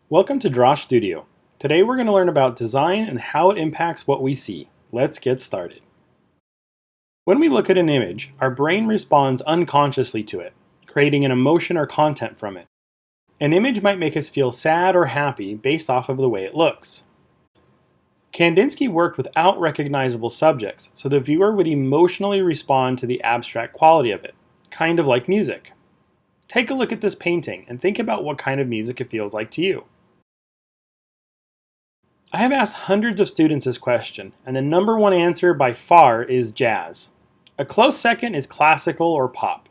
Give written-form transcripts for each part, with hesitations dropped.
Welcome to Drawsh Studio. Today we're going to learn about design and how it impacts what we see. Let's get started. When we look at an image, our brain responds unconsciously to it, creating an emotion or content from it. An image might make us feel sad or happy based off of the way it looks. Kandinsky worked without recognizable subjects, so the viewer would emotionally respond to the abstract quality of it, kind of like music. Take a look at this painting and think about what kind of music it feels like to you. I have asked hundreds of students this question, and the number one answer by far is jazz. A close second is classical or pop.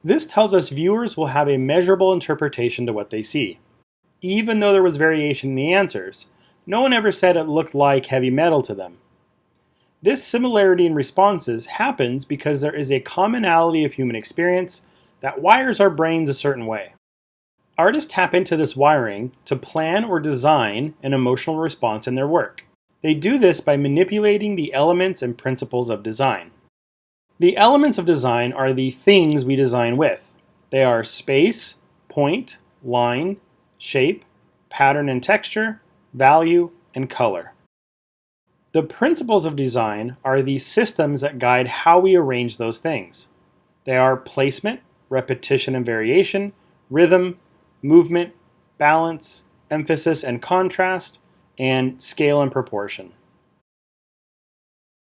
This tells us viewers will have a measurable interpretation to what they see. Even though there was variation in the answers, no one ever said it looked like heavy metal to them. This similarity in responses happens because there is a commonality of human experience that wires our brains a certain way. Artists tap into this wiring to plan or design an emotional response in their work. They do this by manipulating the elements and principles of design. The elements of design are the things we design with. They are space, point, line, shape, pattern and texture, value, and color. The principles of design are the systems that guide how we arrange those things. They are placement, repetition and variation, rhythm, movement, balance, emphasis and contrast, and scale and proportion.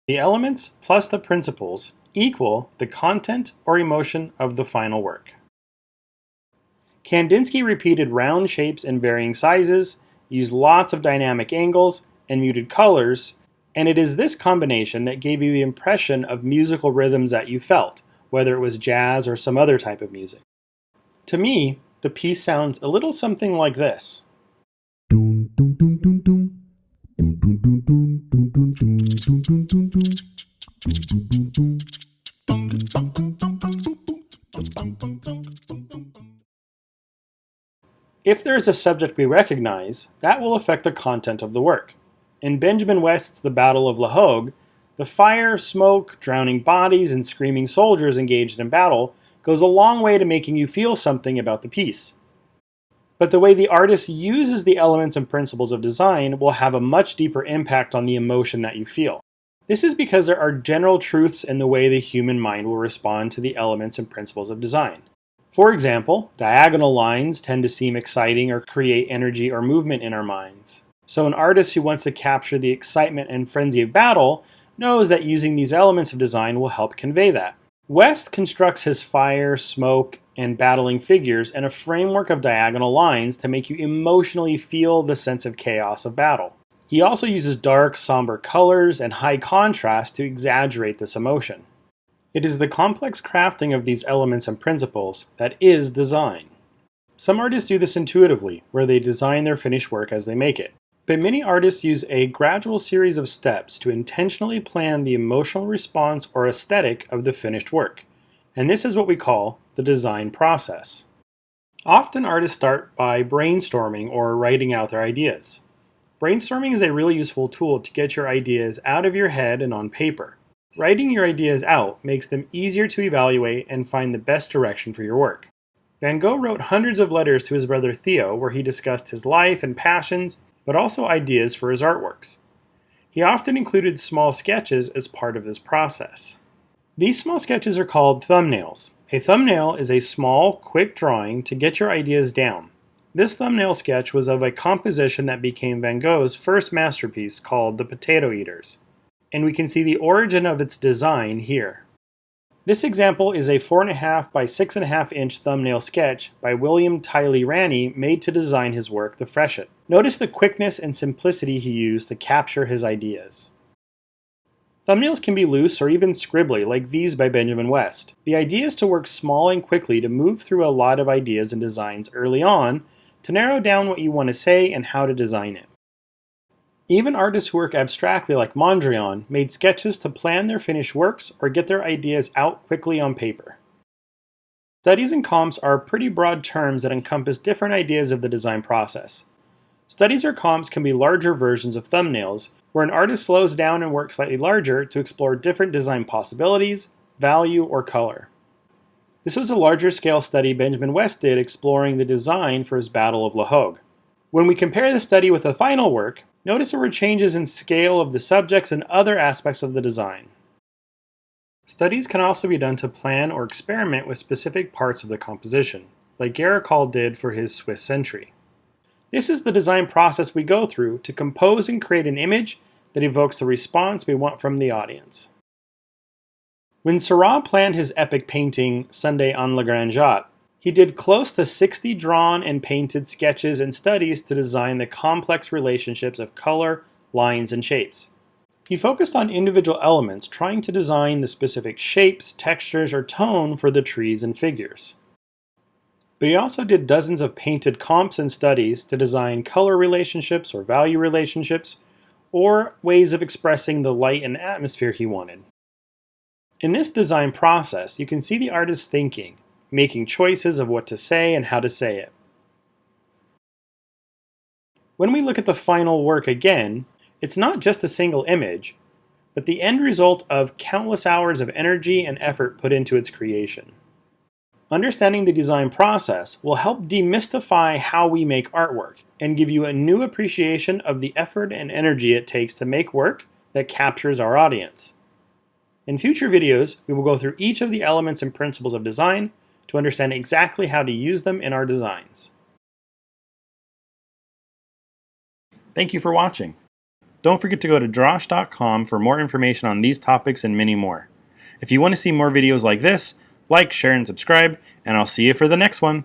The elements plus the principles equal the content or emotion of the final work. Kandinsky repeated round shapes in varying sizes, used lots of dynamic angles, and muted colors, and it is this combination that gave you the impression of musical rhythms that you felt, whether it was jazz or some other type of music. To me, the piece sounds a little something like this. If there is a subject we recognize, that will affect the content of the work. In Benjamin West's The Battle of La Hogue, the fire, smoke, drowning bodies, and screaming soldiers engaged in battle goes a long way to making you feel something about the piece. But the way the artist uses the elements and principles of design will have a much deeper impact on the emotion that you feel. This is because there are general truths in the way the human mind will respond to the elements and principles of design. For example, diagonal lines tend to seem exciting or create energy or movement in our minds. So an artist who wants to capture the excitement and frenzy of battle knows that using these elements of design will help convey that. West constructs his fire, smoke, and battling figures in a framework of diagonal lines to make you emotionally feel the sense of chaos of battle. He also uses dark, somber colors and high contrast to exaggerate this emotion. It is the complex crafting of these elements and principles that is design. Some artists do this intuitively, where they design their finished work as they make it. But many artists use a gradual series of steps to intentionally plan the emotional response or aesthetic of the finished work. And this is what we call the design process. Often artists start by brainstorming or writing out their ideas. Brainstorming is a really useful tool to get your ideas out of your head and on paper. Writing your ideas out makes them easier to evaluate and find the best direction for your work. Van Gogh wrote hundreds of letters to his brother Theo where he discussed his life and passions, but also ideas for his artworks. He often included small sketches as part of this process. These small sketches are called thumbnails. A thumbnail is a small, quick drawing to get your ideas down. This thumbnail sketch was of a composition that became Van Gogh's first masterpiece called The Potato Eaters, and we can see the origin of its design here. This example is a 4.5 by 6.5 inch thumbnail sketch by William Tiley Ranney made to design his work, The Freshet. Notice the quickness and simplicity he used to capture his ideas. Thumbnails can be loose or even scribbly, like these by Benjamin West. The idea is to work small and quickly to move through a lot of ideas and designs early on to narrow down what you want to say and how to design it. Even artists who work abstractly like Mondrian made sketches to plan their finished works or get their ideas out quickly on paper. Studies and comps are pretty broad terms that encompass different ideas of the design process. Studies or comps can be larger versions of thumbnails, where an artist slows down and works slightly larger to explore different design possibilities, value, or color. This was a larger scale study Benjamin West did exploring the design for his Battle of La Hogue. When we compare the study with the final work, notice there were changes in scale of the subjects and other aspects of the design. Studies can also be done to plan or experiment with specific parts of the composition, like Garicald did for his Swiss Sentry. This is the design process we go through to compose and create an image that evokes the response we want from the audience. When Seurat planned his epic painting, Sunday on La Grande Jatte, he did close to 60 drawn and painted sketches and studies to design the complex relationships of color, lines, and shapes. He focused on individual elements, trying to design the specific shapes, textures, or tone for the trees and figures. But he also did dozens of painted comps and studies to design color relationships or value relationships, or ways of expressing the light and atmosphere he wanted. In this design process, you can see the artist thinking, making choices of what to say and how to say it. When we look at the final work again, it's not just a single image, but the end result of countless hours of energy and effort put into its creation. Understanding the design process will help demystify how we make artwork and give you a new appreciation of the effort and energy it takes to make work that captures our audience. In future videos, we will go through each of the elements and principles of design to understand exactly how to use them in our designs. Thank you for watching. Don't forget to go to Drawsh.com for more information on these topics and many more. If you want to see more videos like this, like, share, and subscribe, and I'll see you for the next one.